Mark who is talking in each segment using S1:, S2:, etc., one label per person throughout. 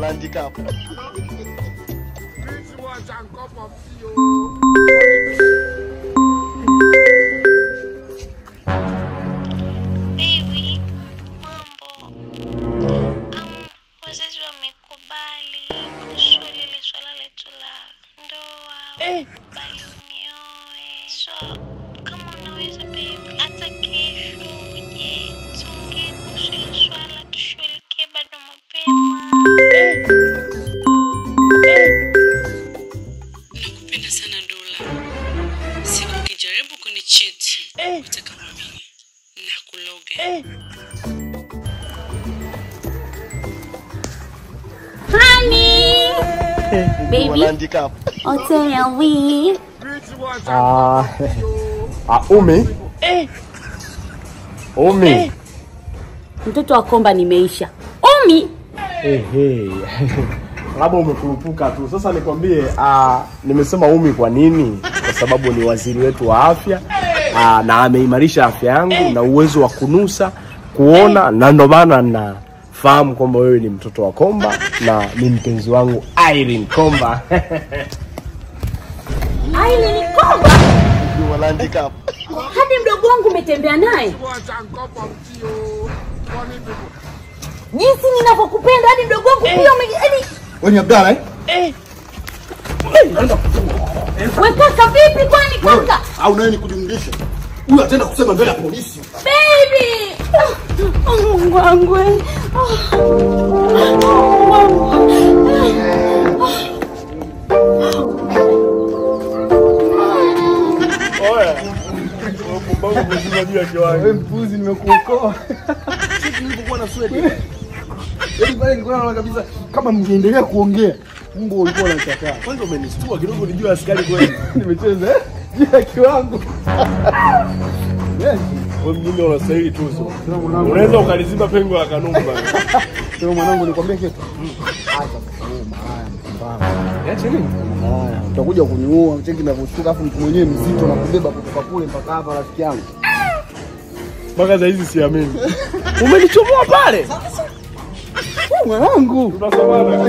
S1: Handicap.
S2: Baby, mambo. Wazazi wamekubali kuhusu lile swala letu la ndoa. Bali unioe. So, kama unaweza baby, hata kesho uje tuongee kuhusu hilo swala, tushughulikie bado mapema. Nakupenda sana Dola. Siku ukijaribu kunicheat, utakamwamini. Nakuloga. Honey! Baby.
S1: Handicap.
S2: Otea we.
S3: Umi. Umi.
S2: Mtoto wa Komba nimeisha. Umi.
S3: Labda umekurupuka tu. Sasa nikwambie, nimesema Umi kwa nini? Kwa sababu ni waziri wetu wa afya. Na ameimarisha afya yangu na uwezo wa kunusa, kuona, na ndio maana nafahamu kwamba wewe ni mtoto wa Komba na ni mpenzi wangu Irene Komba.
S2: Irene Komba?
S1: Handicap.
S2: Hadi mdogo wangu umetembea naye. Jinsi ninapokupenda hadi mdogo wangu pia
S1: Wewe ni Abdalla
S2: Wewe kaka vipi kwani kaka?
S1: Au nawe ni kujumlisha? Huyu ataenda kusema mbele ya polisi.
S2: Baby! Mungu wangu.
S1: Wewe mpuzi nimekuokoa. Sisi nilipokuwa na sweat. Yaani pale nilikuwa naona kabisa kama mngeendelea kuongea. Mungu ulikuwa unachaka.
S3: Kwanza umenistua kidogo nijue askari kweli.
S1: Nimecheza ya kiwango. Yes.
S3: Wewe mjinga unastahili tuzo. Unaweza ukalizima pengo la Kanumba.
S1: Sio mwanangu nikwambia kitu. Acha kusema haya mpumbavu.
S3: Acha nini?
S1: Haya, utakuja kuniua, cheki na kushtuka afu mtu mwenyewe mzito na kubeba kutoka kule mpaka hapa rafiki yangu.
S3: Mpaka saa hizi siamini. Umenichomoa pale.
S1: Mwanangu.
S3: Tunasabana.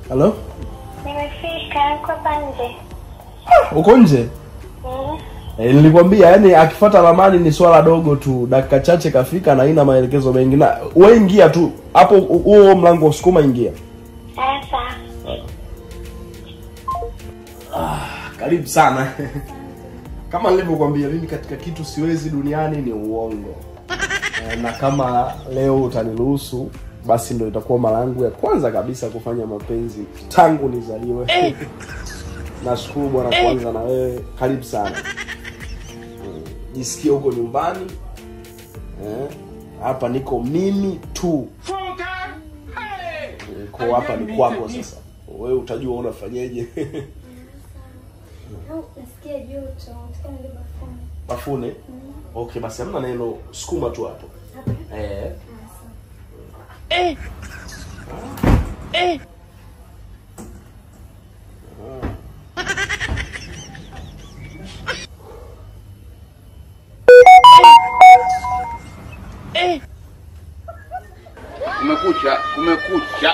S3: Hello?
S2: Nimefika kwa nje.
S3: Uko nje? Nilikwambia yani akifuata ramani ni swala dogo tu, dakika chache kafika na haina maelekezo mengi. Na wewe ingia tu hapo, huo mlango usukuma, ingia.
S2: Sasa.
S3: Karibu sana. Kama nilivyokuambia, mimi katika kitu siwezi duniani ni uongo. Na kama leo utaniruhusu, basi ndio itakuwa mara yangu ya kwanza kabisa kufanya mapenzi tangu nizaliwe. Nashukuru bwana kwanza na wewe. Karibu sana. Jisikie huko nyumbani. Hapa niko mimi tu. Kwa hapa ni kwako sasa. Wewe utajua unafanyaje.
S2: Nasikia joto, nataka niende bafuni.
S3: Bafuni? Okay, basi hamna neno, sukuma tu hapo.
S1: Kumekucha.